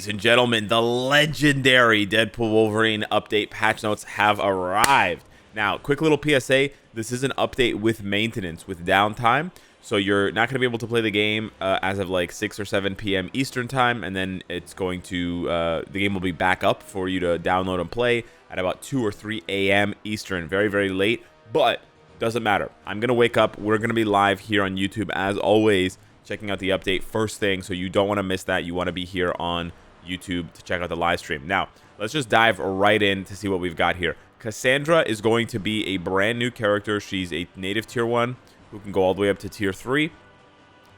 Ladies and gentlemen, the legendary Deadpool Wolverine update patch notes have arrived. Now, quick little PSA, this is an update with maintenance, with downtime. So you're not going to be able to play the game as of like 6 or 7 p.m. Eastern time, and then it's going to, the game will be back up for you to download and play at about 2 or 3 a.m. Eastern. Very, very late, but doesn't matter. I'm going to wake up. We're going to be live here on YouTube as always, checking out the update first thing, so you don't want to miss that. You want to be here on YouTube to check out the live stream. Now, let's just dive right in to see what we've got here. Cassandra is going to be a brand new character. She's a native tier 1 who can go all the way up to tier 3.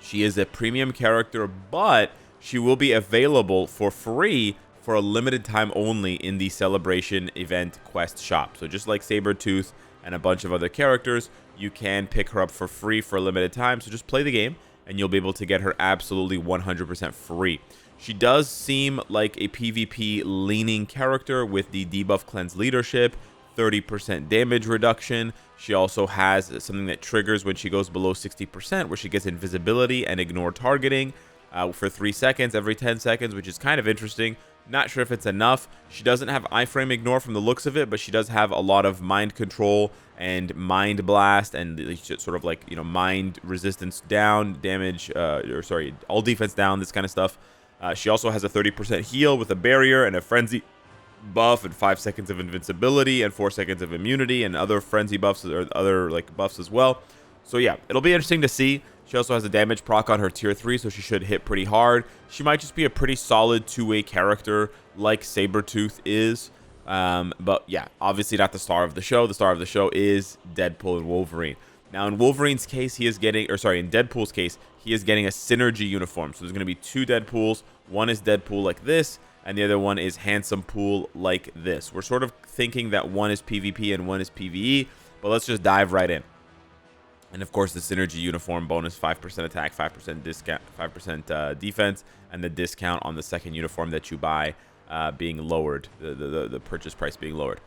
She is a premium character, but she will be available for free for a limited time only in the Celebration Event Quest shop. So just like Sabretooth and a bunch of other characters, you can pick her up for free for a limited time. So just play the game, and you'll be able to get her absolutely 100% free. She does seem like a PvP-leaning character with the debuff cleanse leadership, 30% damage reduction. She also has something that triggers when she goes below 60%, where she gets invisibility and ignore targeting for 3 seconds every 10 seconds, which is kind of interesting. Not sure if it's enough. She doesn't have iframe ignore from the looks of it, but she does have a lot of mind control and mind blast and sort of like, you know, mind resistance down, damage, all defense down, this kind of stuff. She also has a 30% heal with a barrier and a frenzy buff and 5 seconds of invincibility and 4 seconds of immunity and other frenzy buffs or other like buffs as well. So yeah, it'll be interesting to see. She also has a damage proc on her tier 3, so she should hit pretty hard. She might just be a pretty solid two-way character like Sabretooth is. But yeah, obviously not the star of the show. The star of the show is Deadpool and Wolverine. Now in Wolverine's case, he is getting, in Deadpool's case, he is getting a synergy uniform. So there's going to be 2 Deadpools. One is Deadpool like this, and the other one is Handsome Pool like this. We're sort of thinking that one is PvP and one is PvE, but let's just dive right in. And of course, the synergy uniform bonus 5% attack, 5% discount, 5% defense, and the discount on the second uniform that you buy being lowered, the purchase price being lowered.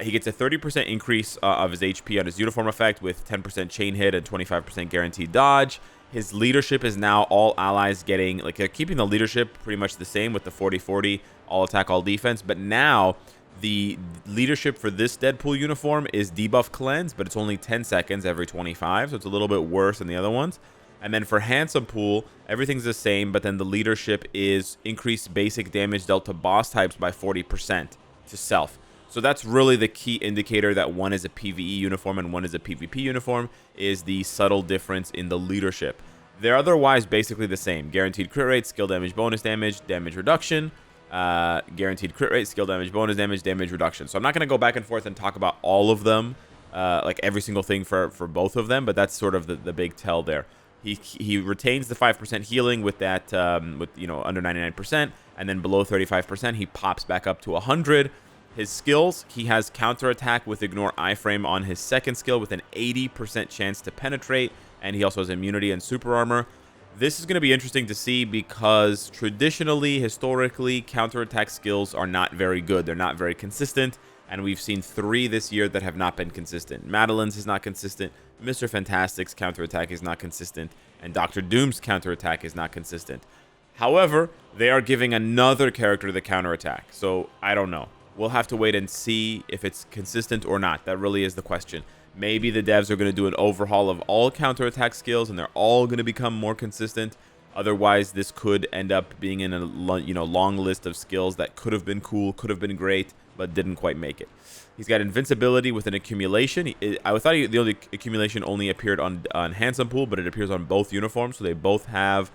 He gets a 30% increase of his HP on his uniform effect with 10% chain hit and 25% guaranteed dodge. His leadership is now all allies getting, like, they're keeping the leadership pretty much the same with the 40-40 all attack, all defense, but now the leadership for this Deadpool uniform is debuff cleanse, but it's only 10 seconds every 25, so it's a little bit worse than the other ones. And then for Handsome Pool, everything's the same, but then the leadership is increased basic damage dealt to boss types by 40% to self. So that's really the key indicator that one is a PvE uniform and one is a PvP uniform, is the subtle difference in the leadership. They're otherwise basically the same. Guaranteed crit rate, skill damage, bonus damage, damage reduction. Guaranteed crit rate, skill damage, bonus damage, damage reduction. So I'm not going to go back and forth and talk about all of them, like every single thing for both of them, but that's sort of the big tell there. He retains the 5% healing with that, under 99%, and then below 35%, he pops back up to 100. His skills, he has counterattack with ignore iframe on his second skill with an 80% chance to penetrate, and he also has immunity and super armor. This is going to be interesting to see because traditionally, historically, counterattack skills are not very good. They're not very consistent, and we've seen 3 this year that have not been consistent. Madeline's is not consistent, Mr. Fantastic's counterattack is not consistent, and Dr. Doom's counterattack is not consistent. However, they are giving another character the counterattack, so I don't know. We'll have to wait and see if it's consistent or not. That really is the question. Maybe the devs are going to do an overhaul of all counterattack skills and they're all going to become more consistent. Otherwise, this could end up being in a long list of skills that could have been cool, could have been great, but didn't quite make it. He's got invincibility with an accumulation. I thought the only accumulation only appeared on Handsome Pool, but it appears on both uniforms, so they both have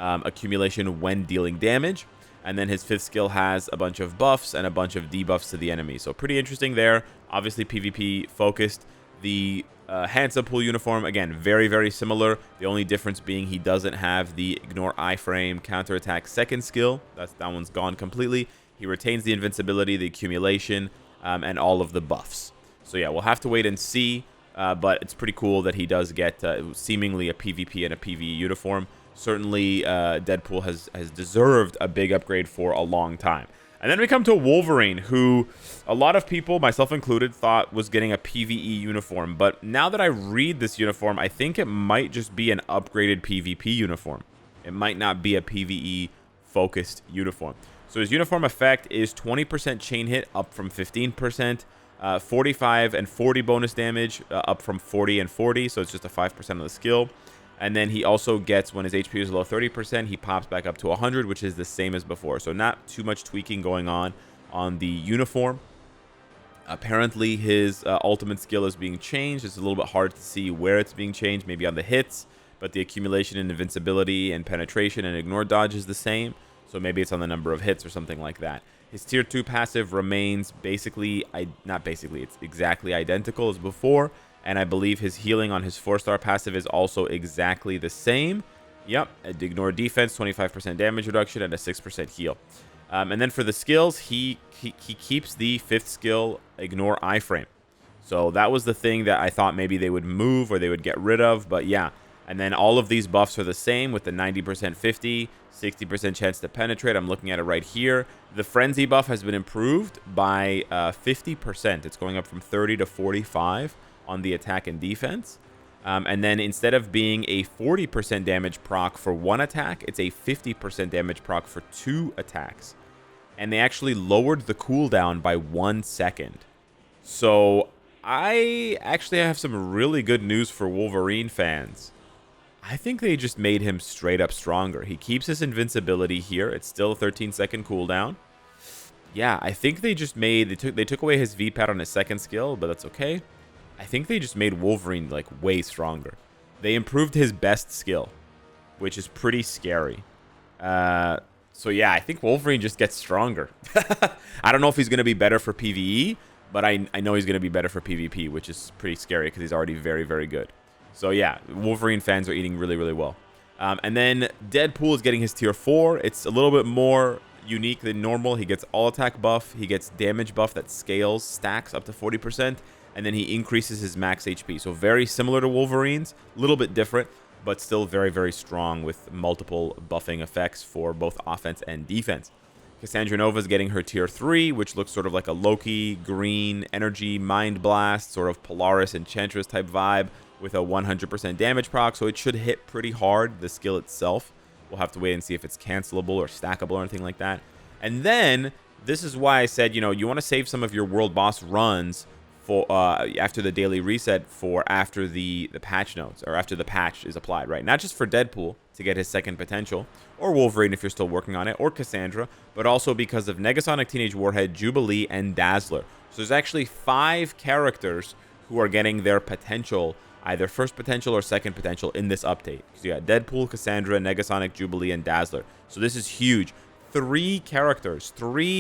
accumulation when dealing damage. And then his 5th skill has a bunch of buffs and a bunch of debuffs to the enemy. So pretty interesting there. Obviously PvP focused. The Handsome Pool uniform, again, very, very similar. The only difference being he doesn't have the ignore iframe counterattack second skill. That one's gone completely. He retains the invincibility, the accumulation, and all of the buffs. So yeah, we'll have to wait and see. But it's pretty cool that he does get seemingly a PvP and a PvE uniform. Certainly, Deadpool has deserved a big upgrade for a long time. And then we come to Wolverine, who a lot of people, myself included, thought was getting a PvE uniform. But now that I read this uniform, I think it might just be an upgraded PvP uniform. It might not be a PvE-focused uniform. So his uniform effect is 20% chain hit, up from 15%, 45 and 40 bonus damage, up from 40 and 40, so it's just a 5% of the skill. And then he also gets, when his HP is below 30%, he pops back up to 100, which is the same as before. So not too much tweaking going on the uniform. Apparently, his ultimate skill is being changed. It's a little bit hard to see where it's being changed, maybe on the hits, but the accumulation in invincibility and penetration and ignore dodge is the same. So maybe it's on the number of hits or something like that. His tier 2 passive remains basically, it's exactly identical as before. And I believe his healing on his 4-star passive is also exactly the same. Yep, ignore defense, 25% damage reduction, and a 6% heal. And then for the skills, he keeps the 5th skill, ignore iframe. So that was the thing that I thought maybe they would move or they would get rid of. But yeah, and then all of these buffs are the same with the 90% 50, 60% chance to penetrate. I'm looking at it right here. The frenzy buff has been improved by 50%. It's going up from 30 to 45 on the attack and defense. And then instead of being a 40% damage proc for 1 attack, it's a 50% damage proc for 2 attacks. And they actually lowered the cooldown by 1 second. So I actually have some really good news for Wolverine fans. I think they just made him straight up stronger. He keeps his invincibility here. It's still a 13-second cooldown. Yeah, I think they just made... They took away his V-pad on his 2nd skill, but that's okay. I think they just made Wolverine, like, way stronger. They improved his best skill, which is pretty scary. So, yeah, I think Wolverine just gets stronger. I don't know if he's going to be better for PvE, but I know he's going to be better for PvP, which is pretty scary because he's already very, very good. So, yeah, Wolverine fans are eating really, really well. And then Deadpool is getting his tier 4. It's a little bit more unique than normal. He gets all attack buff. He gets damage buff that scales, stacks up to 40%. And then he increases his max HP. So very similar to Wolverine's, a little bit different, but still very, very strong with multiple buffing effects for both offense and defense. Cassandra Nova is getting her tier 3, which looks sort of like a Loki, green, energy, mind blast, sort of Polaris, Enchantress type vibe with a 100% damage proc. So it should hit pretty hard, the skill itself. We'll have to wait and see if it's cancelable or stackable or anything like that. And then, this is why I said, you want to save some of your world boss runs for after the daily reset for after the patch notes, or after the patch is applied, right? Not just for Deadpool to get his 2nd potential, or Wolverine if you're still working on it, or Cassandra, but also because of Negasonic Teenage Warhead, Jubilee, and Dazzler. So there's actually 5 characters who are getting their potential, either 1st potential or 2nd potential in this update. So you got Deadpool, Cassandra, Negasonic, Jubilee, and Dazzler. So this is huge. 3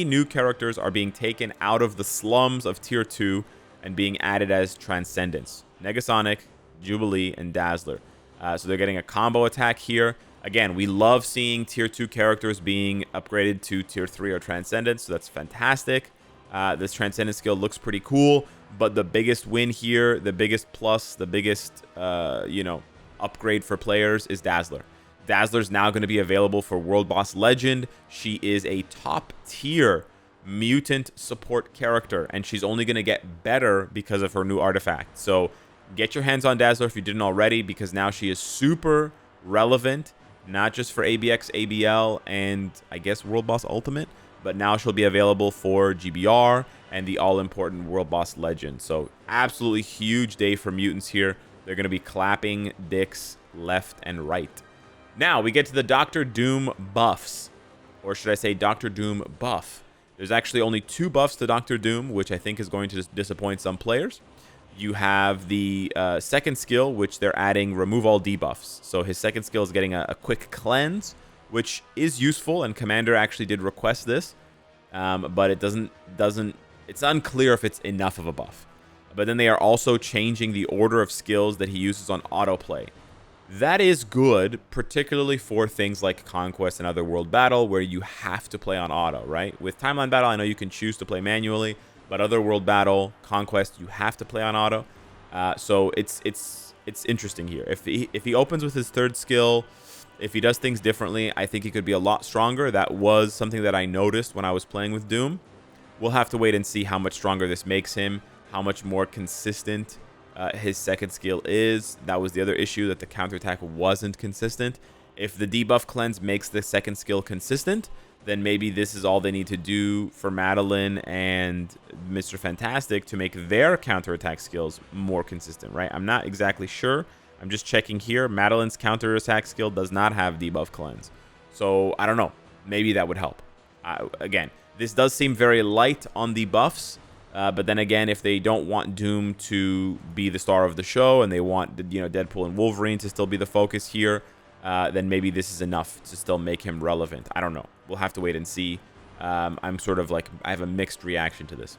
new characters are being taken out of the slums of tier 2 and being added as Transcendence. Negasonic, Jubilee, and Dazzler. So they're getting a combo attack here. Again, we love seeing tier 2 characters being upgraded to tier 3 or Transcendence, so that's fantastic. This Transcendence skill looks pretty cool, but the biggest win here, the biggest plus, the biggest, upgrade for players is Dazzler. Dazzler's now going to be available for World Boss Legend. She is a top tier mutant support character, and she's only going to get better because of her new artifact. So get your hands on Dazzler if you didn't already, because now she is super relevant, not just for ABX, ABL, and I guess World Boss Ultimate, but now she'll be available for GBR and the all-important World Boss Legend. So absolutely huge day for mutants here. They're going to be clapping dicks left and right. Now we get to the Doctor Doom buffs, or should I say Doctor Doom buff. There's actually only 2 buffs to Doctor Doom, which I think is going to disappoint some players. You have the 2nd skill, which they're adding remove all debuffs. So his 2nd skill is getting a quick cleanse, which is useful, and Commander actually did request this, but it doesn't. It's unclear if it's enough of a buff. But then they are also changing the order of skills that he uses on autoplay. That is good, particularly for things like Conquest and Otherworld Battle, where you have to play on auto, right? With Timeline Battle, I know you can choose to play manually, but Otherworld Battle, Conquest, you have to play on auto. So it's interesting here. If he opens with his 3rd skill, if he does things differently, I think he could be a lot stronger. That was something that I noticed when I was playing with Doom. We'll have to wait and see how much stronger this makes him, how much more consistent his 2nd skill is. That was the other issue, that the counterattack wasn't consistent. If the debuff cleanse makes the 2nd skill consistent, then maybe this is all they need to do for Madeline and Mr. Fantastic to make their counterattack skills more consistent, right? I'm not exactly sure. I'm just checking here. Madeline's counterattack skill does not have debuff cleanse. So I don't know. Maybe that would help. Again, this does seem very light on the buffs. But then again, if they don't want Doom to be the star of the show and they want, Deadpool and Wolverine to still be the focus here, then maybe this is enough to still make him relevant. I don't know. We'll have to wait and see. I'm sort of like, I have a mixed reaction to this.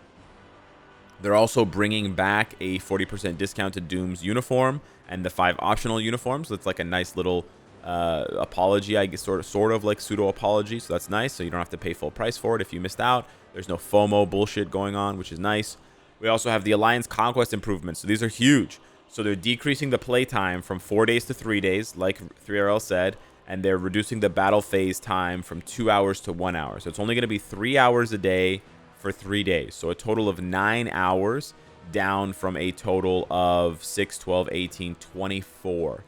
They're also bringing back a 40% discount to Doom's uniform and the 5 optional uniforms. So it's like a nice little apology, I guess, sort of like pseudo apology. So that's nice. So you don't have to pay full price for it if you missed out. There's no FOMO bullshit going on, which is nice. We also have the Alliance Conquest improvements. So these are huge. So they're decreasing the playtime from 4 days to 3 days, like 3RL said, and they're reducing the battle phase time from 2 hours to 1 hour. So it's only going to be 3 hours a day for 3 days. So a total of 9 hours, down from a total of 6, 12, 18, 24.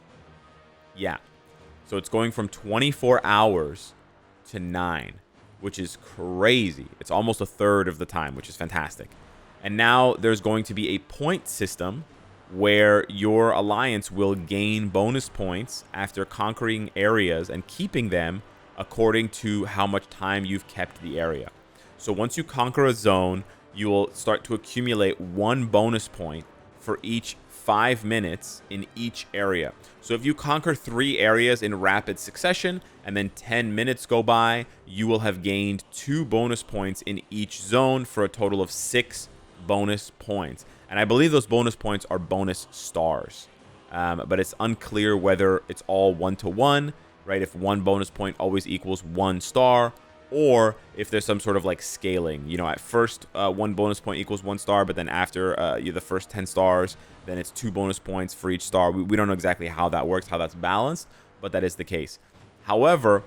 Yeah. So it's going from 24 hours to 9, which is crazy. It's almost a third of the time, which is fantastic. And now there's going to be a point system where your alliance will gain bonus points after conquering areas and keeping them according to how much time you've kept the area. So once you conquer a zone, you will start to accumulate 1 bonus point for each 5 minutes in each area. So if you conquer 3 areas in rapid succession and then 10 minutes go by, you will have gained 2 bonus points in each zone for a total of 6 bonus points. And I believe those bonus points are bonus stars. But it's unclear whether it's all 1-to-1, right? If 1 bonus point always equals 1 star, or if there's some sort of like scaling. At first, 1 bonus point equals 1 star, but then after the first 10 stars, then it's 2 bonus points for each star. We don't know exactly how that works, how that's balanced, but that is the case. However,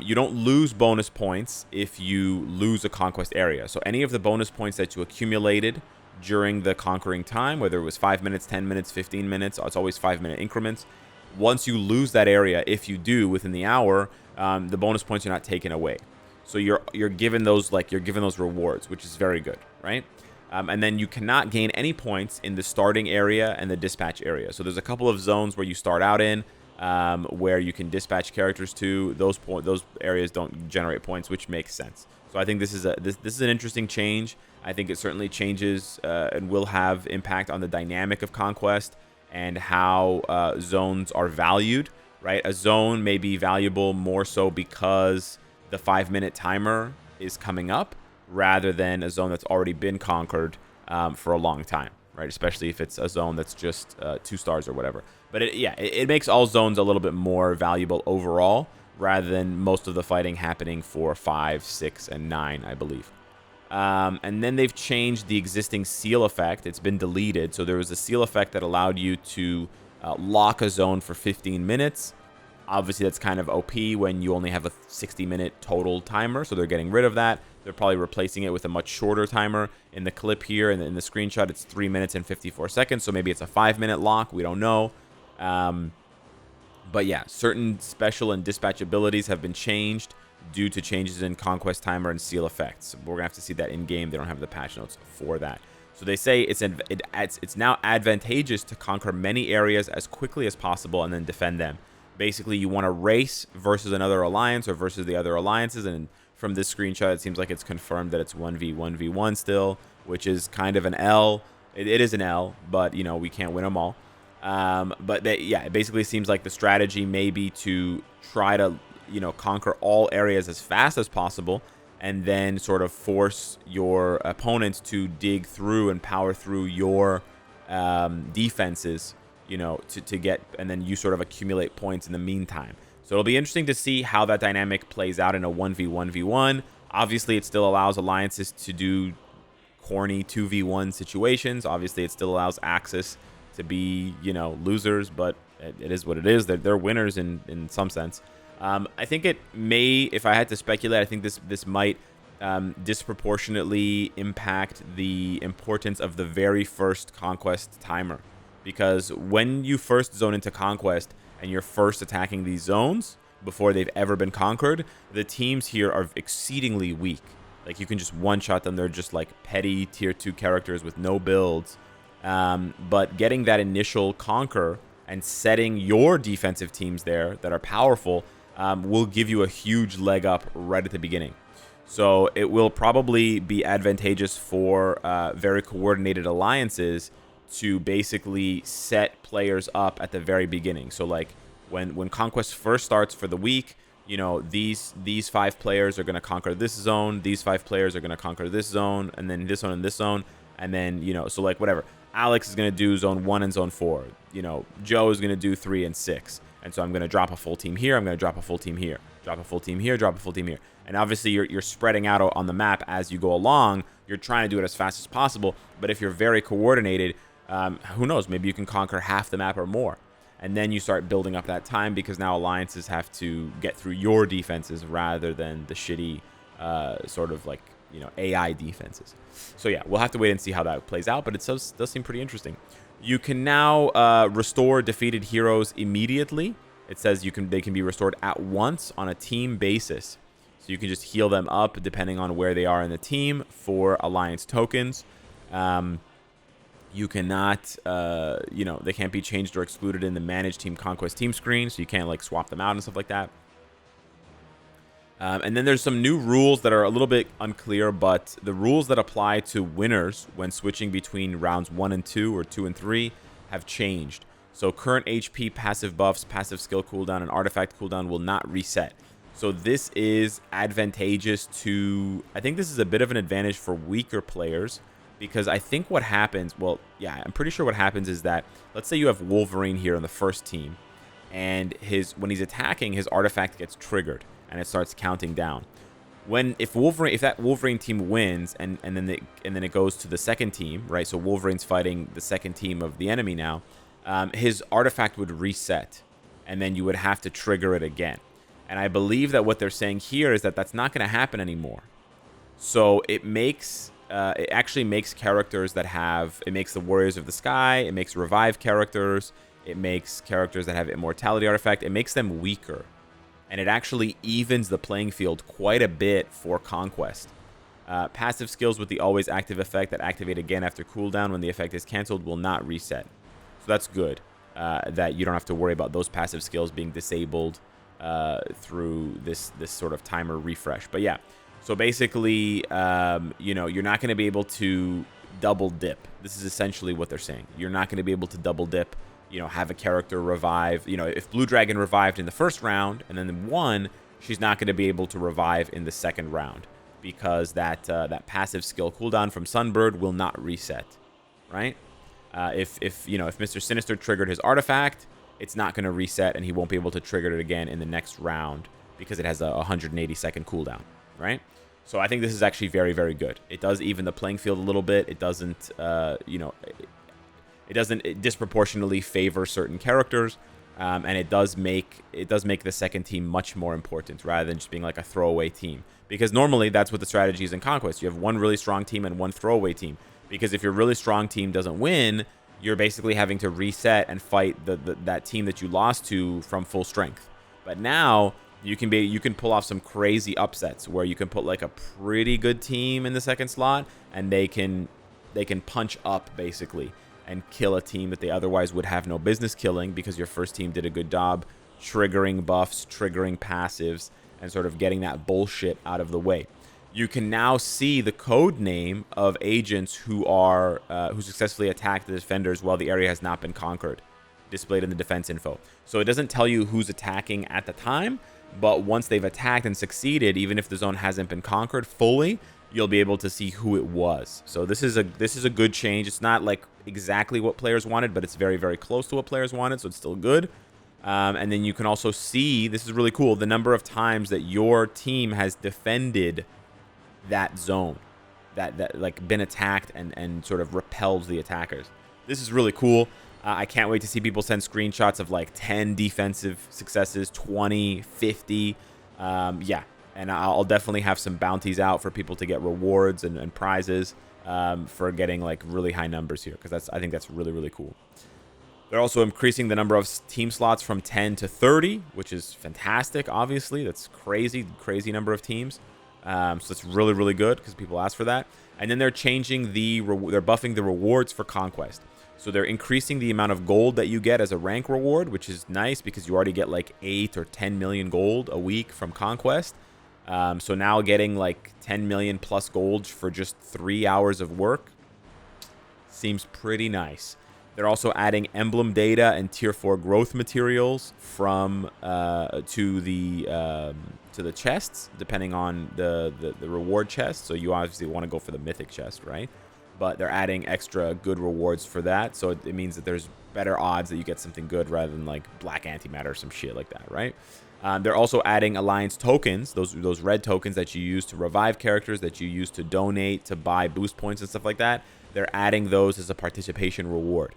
you don't lose bonus points if you lose a conquest area. So any of the bonus points that you accumulated during the conquering time, whether it was 5 minutes, 10 minutes, 15 minutes, it's always 5-minute increments. Once you lose that area, if you do within the hour, the bonus points are not taken away. So you're given those rewards, which is very good, right? And then you cannot gain any points in the starting area and the dispatch area. So there's a couple of zones where you start out in, where you can dispatch characters to. Those areas don't generate points, which makes sense. So I think this is an interesting change. I think it certainly changes and will have impact on the dynamic of Conquest and how zones are valued, right? A zone may be valuable more so because the 5-minute timer is coming up rather than a zone that's already been conquered for a long time, right? Especially if it's a zone that's just 2 stars or whatever. But it makes all zones a little bit more valuable overall rather than most of the fighting happening for 5, 6, and 9, I believe. And then they've changed the existing seal effect. It's been deleted. So there was a seal effect that allowed you to lock a zone for 15 minutes. Obviously, that's kind of OP when you only have a 60-minute total timer. So they're getting rid of that. They're probably replacing it with a much shorter timer. In the clip here, and in the screenshot, it's 3 minutes and 54 seconds. So maybe it's a 5-minute lock. We don't know. But yeah, certain special and dispatch abilities have been changed due to changes in conquest timer and seal effects. We're gonna have to see that in game. They don't have the patch notes for that. So they say it's now advantageous to conquer many areas as quickly as possible and then defend them. Basically, you want to race versus another alliance or versus the other alliances. And from this screenshot, it seems like it's confirmed that it's 1v1v1 still, which is kind of an L. It is an L, but we can't win them all. But it basically seems like the strategy may be to try to conquer all areas as fast as possible, and then sort of force your opponents to dig through and power through your defenses, to get, and then you sort of accumulate points in the meantime. So it'll be interesting to see how that dynamic plays out in a 1v1v1. Obviously, it still allows alliances to do corny 2v1 situations. Obviously, it still allows Axis to be, losers, but it is what it is. They're winners in some sense. I think it may, if I had to speculate, I think this might disproportionately impact the importance of the very first Conquest timer. Because when you first zone into Conquest and you're first attacking these zones, before they've ever been conquered, the teams here are exceedingly weak. Like, you can just one-shot them. They're just like petty tier 2 characters with no builds. But getting that initial conquer and setting your defensive teams there that are powerful will give you a huge leg up right at the beginning. So it will probably be advantageous for very coordinated alliances to basically set players up at the very beginning. So like when Conquest first starts for the week, you know, these 5 players are going to conquer this zone, these 5 players are going to conquer this zone, and then this zone and this zone, and then, you know, so like whatever. Alex is going to do zone 1 and zone 4. You know, Joe is going to do 3 and 6. And so I'm going to drop a full team here, I'm going to drop a full team here, drop a full team here, drop a full team here. And obviously you're spreading out on the map as you go along. You're trying to do it as fast as possible, but if you're very coordinated, who knows, maybe you can conquer half the map or more. And then you start building up that time, because now alliances have to get through your defenses rather than the shitty sort of like, you know, AI defenses. So yeah, we'll have to wait and see how that plays out, but it does seem pretty interesting. You can now restore defeated heroes immediately. It says they can be restored at once on a team basis. So you can just heal them up depending on where they are in the team for alliance tokens. You cannot, you know, they can't be changed or excluded in the manage team conquest team screen, so you can't like swap them out and stuff like that. And then there's some new rules that are a little bit unclear, but the rules that apply to winners when switching between rounds 1 and 2 or 2 and 3 have changed. So current HP, passive buffs, passive skill cooldown, and artifact cooldown will not reset. So this is advantageous to, I think this is a bit of an advantage for weaker players, because I think what happens, well, yeah, I'm pretty sure what happens is that, let's say you have Wolverine here on the first team, and when he's attacking, his artifact gets triggered and it starts counting down. If that Wolverine team wins and then it goes to the second team, right? So Wolverine's fighting the second team of the enemy now. His artifact would reset, and then you would have to trigger it again. And I believe that what they're saying here is that that's not going to happen anymore. So it actually makes characters that have, it makes the Warriors of the Sky, it makes revive characters, it makes characters that have immortality artifact, it makes them weaker. And it actually evens the playing field quite a bit for Conquest. Passive skills with the always active effect that activate again after cooldown when the effect is cancelled will not reset. So that's good, that you don't have to worry about those passive skills being disabled through this sort of timer refresh. But yeah, so basically, you know, you're not going to be able to double dip. This is essentially what they're saying. You're not going to be able to double dip, you know, have a character revive. You know, if Blue Dragon revived in the first round and then won, she's not going to be able to revive in the second round, because that passive skill cooldown from Sunbird will not reset, right? If Mr. Sinister triggered his artifact, it's not going to reset, and he won't be able to trigger it again in the next round because it has a 180-second cooldown, right? So I think this is actually very, very good. It does even the playing field a little bit. It doesn't, it doesn't disproportionately favor certain characters, and it does make the second team much more important rather than just being like a throwaway team. Because normally that's what the strategy is in Conquest. You have one really strong team and one throwaway team. Because if your really strong team doesn't win, you're basically having to reset and fight that team that you lost to from full strength. But now you can pull off some crazy upsets where you can put like a pretty good team in the second slot, and they can punch up basically and kill a team that they otherwise would have no business killing, because your first team did a good job triggering buffs, triggering passives, and sort of getting that bullshit out of the way. You can now see the code name of agents who successfully attacked the defenders while the area has not been conquered, displayed in the defense info. So it doesn't tell you who's attacking at the time, but once they've attacked and succeeded, even if the zone hasn't been conquered fully, you'll be able to see who it was. So this is a good change. It's not like exactly what players wanted, but it's very, very close to what players wanted, so it's still good. And then you can also see, this is really cool, the number of times that your team has defended that zone, that like been attacked and sort of repelled the attackers. This is really cool. I can't wait to see people send screenshots of like 10 defensive successes, 20, 50. Yeah, and I'll definitely have some bounties out for people to get rewards and prizes for getting like really high numbers here, because I think that's really, really cool. They're also increasing the number of team slots from 10 to 30, which is fantastic, obviously. That's crazy number of teams. So it's really, really good because people ask for that. And then they're changing they're buffing the rewards for Conquest. So they're increasing the amount of gold that you get as a rank reward, which is nice because you already get like 8 or 10 million gold a week from Conquest. So now getting like 10 million plus gold for just 3 hours of work seems pretty nice. They're also adding emblem data and tier 4 growth materials from to the chests, depending on the reward chest. So you obviously want to go for the mythic chest, right? But they're adding extra good rewards for that. So it means that there's better odds that you get something good rather than like black antimatter or some shit like that, right? They're also adding alliance tokens, those red tokens that you use to revive characters, that you use to donate, to buy boost points and stuff like that. They're adding those as a participation reward.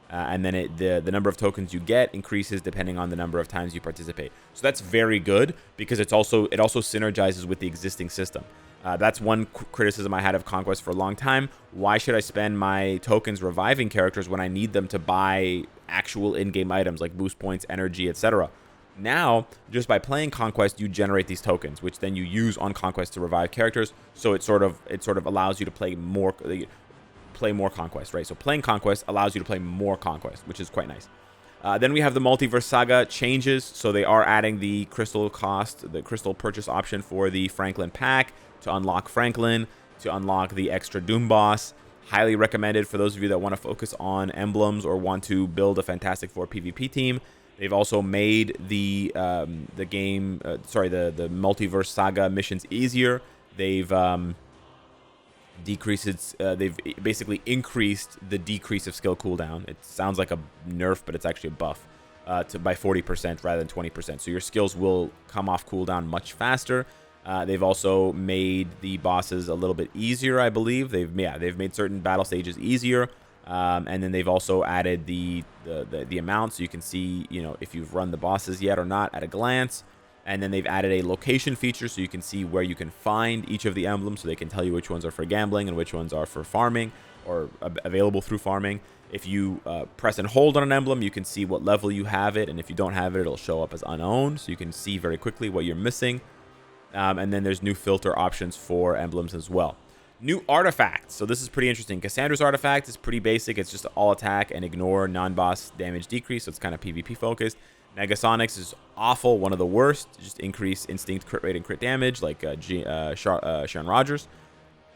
And then the number of tokens you get increases depending on the number of times you participate. So that's very good because it also synergizes with the existing system. That's one criticism I had of Conquest for a long time. Why should I spend my tokens reviving characters when I need them to buy actual in-game items like boost points, energy, etc.? Now, just by playing Conquest, you generate these tokens, which then you use on Conquest to revive characters. So it sort of allows you to play more Conquest, right? So playing Conquest allows you to play more Conquest, which is quite nice. Then we have the Multiverse Saga changes. So they are adding the crystal purchase option for the Franklin pack to unlock Franklin, to unlock the extra Doom boss. Highly recommended for those of you that want to focus on emblems or want to build a Fantastic Four PvP team. They've also made the Multiverse Saga missions easier. They've they've basically increased the decrease of skill cooldown. It sounds like a nerf, but it's actually a buff by 40% rather than 20%. So your skills will come off cooldown much faster. They've also made the bosses a little bit easier, I believe. They've made certain battle stages easier. And then they've also added the amount, so you can see, if you've run the bosses yet or not at a glance. And then they've added a location feature, so you can see where you can find each of the emblems, so they can tell you which ones are for gambling and which ones are for farming or available through farming. If you press and hold on an emblem, you can see what level you have it, and if you don't have it, it'll show up as unowned, so you can see very quickly what you're missing. And then there's new filter options for emblems as well. New artifacts. So this is pretty interesting. Cassandra's artifact is pretty basic. It's just all attack and ignore non-boss damage decrease. So it's kind of PvP focused. Negasonics is awful. One of the worst. Just increase instinct, crit rate, and crit damage like Sharon Rogers.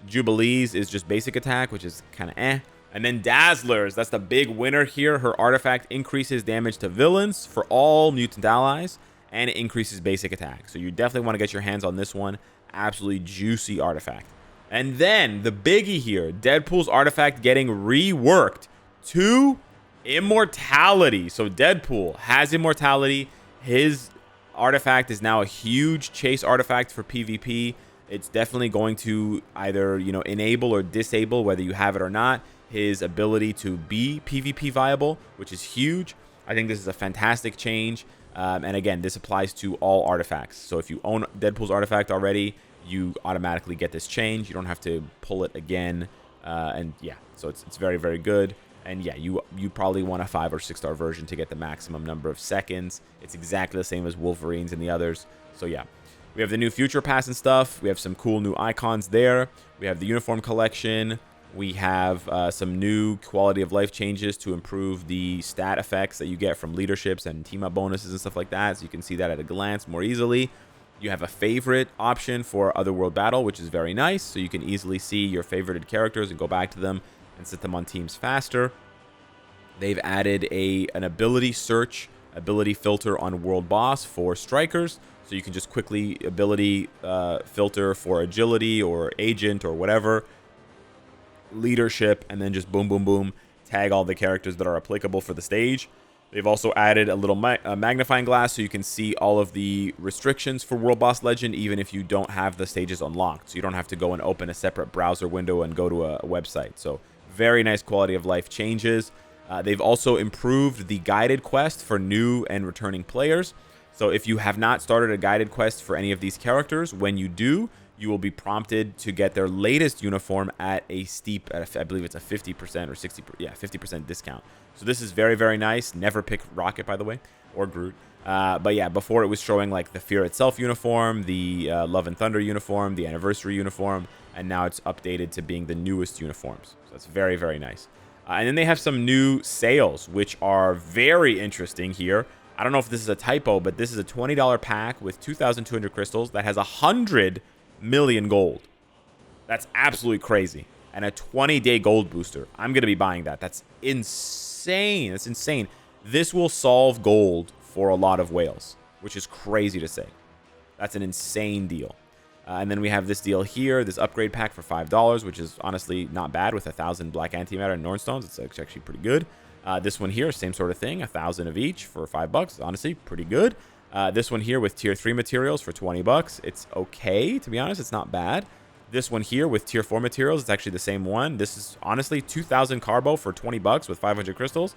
Jubilee's is just basic attack, which is kind of eh. And then Dazzler's. That's the big winner here. Her artifact increases damage to villains for all mutant allies. And it increases basic attack. So you definitely want to get your hands on this one. Absolutely juicy artifact. And then the biggie here, Deadpool's artifact getting reworked to immortality. So Deadpool has immortality. His artifact is now a huge chase artifact for PvP. It's definitely going to either, enable or disable, whether you have it or not, his ability to be PvP viable, which is huge. I think this is a fantastic change. And again, this applies to all artifacts. So if you own Deadpool's artifact already, you automatically get this change. You don't have to pull it again. And yeah, so it's very, very good. And yeah, you probably want a 5 or 6 star version to get the maximum number of seconds. It's exactly the same as Wolverine's and the others. So yeah, we have the new Future Pass and stuff. We have some cool new icons there. We have the uniform collection. We have some new quality of life changes to improve the stat effects that you get from leaderships and team up bonuses and stuff like that. So you can see that at a glance more easily. You have a favorite option for Otherworld Battle, which is very nice. So you can easily see your favorited characters and go back to them and set them on teams faster. They've added an ability search, ability filter on World Boss for strikers. So you can just quickly ability filter for agility or agent or whatever, leadership, and then just boom, boom, boom, tag all the characters that are applicable for the stage. They've also added a little magnifying glass so you can see all of the restrictions for World Boss Legend, even if you don't have the stages unlocked. So you don't have to go and open a separate browser window and go to a website. So very nice quality of life changes. They've also improved the guided quest for new and returning players. So if you have not started a guided quest for any of these characters, when you do, you will be prompted to get their latest uniform at a steep, I believe it's a 50% or 60, yeah, 50% discount. So this is very, very nice. Never pick Rocket, by the way, or Groot. But yeah, before it was showing like the Fear Itself uniform, the Love and Thunder uniform, the Anniversary uniform, and now it's updated to being the newest uniforms. So that's very, very nice. And then they have some new sales, which are very interesting here. I don't know if this is a typo, but this is a $20 pack with 2,200 crystals that has 100 million gold. That's absolutely crazy. And a 20-day gold booster. I'm going to be buying that. That's insane. That's insane. This will solve gold for a lot of whales, which is crazy to say. That's an insane deal. And then we have this deal here, this upgrade pack for $5, which is honestly not bad with 1,000 black antimatter and Nornstones. It's actually pretty good. This one here, same sort of thing, 1,000 of each for $5. Honestly, pretty good. This one here with tier 3 materials for $20. It's okay, to be honest. It's not bad. This one here with tier 4 materials, it's actually the same one. This is honestly 2,000 carbo for $20 with 500 crystals.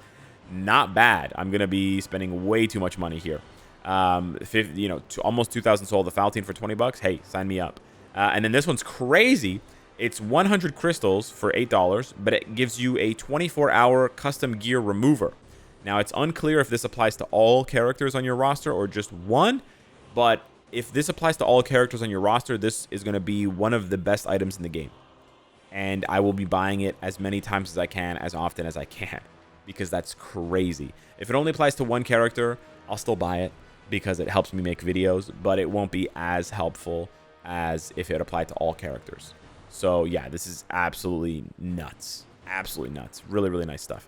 Not bad. I'm going to be spending way too much money here. Almost 2,000 soul the Faltine for $20. Hey, sign me up. And then this one's crazy. It's 100 crystals for $8, but it gives you a 24-hour custom gear remover. Now, it's unclear if this applies to all characters on your roster or just one, but if this applies to all characters on your roster, this is going to be one of the best items in the game. And I will be buying it as many times as I can, as often as I can, because that's crazy. If it only applies to one character, I'll still buy it because it helps me make videos, but it won't be as helpful as if it applied to all characters. So yeah, this is absolutely nuts. Absolutely nuts. Really, really nice stuff.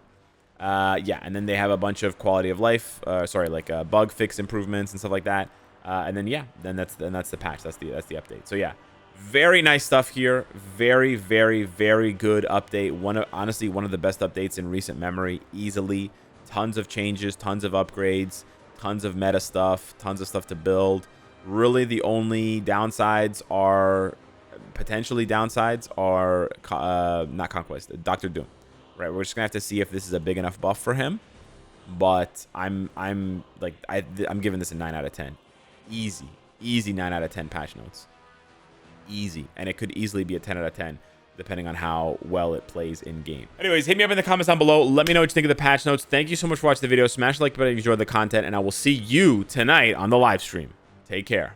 Yeah, and then they have a bunch of quality of life, bug fix improvements and stuff like that. And then yeah, then that's the patch. That's the update. So yeah, very nice stuff here. Very, very, very good update. Honestly, one of the best updates in recent memory. Easily, tons of changes, tons of upgrades, tons of meta stuff, tons of stuff to build. Really, the only downsides are not Conquest, Dr. Doom. Right, we're just gonna have to see if this is a big enough buff for him. But I'm giving this a 9 out of 10. Easy 9 out of 10 patch notes. Easy, and it could easily be a 10 out of 10 depending on how well it plays in game. Anyways, hit me up in the comments down below. Let me know what you think of the patch notes. Thank you so much for watching the video. Smash the like button if you enjoyed the content, and I will see you tonight on the live stream. Take care.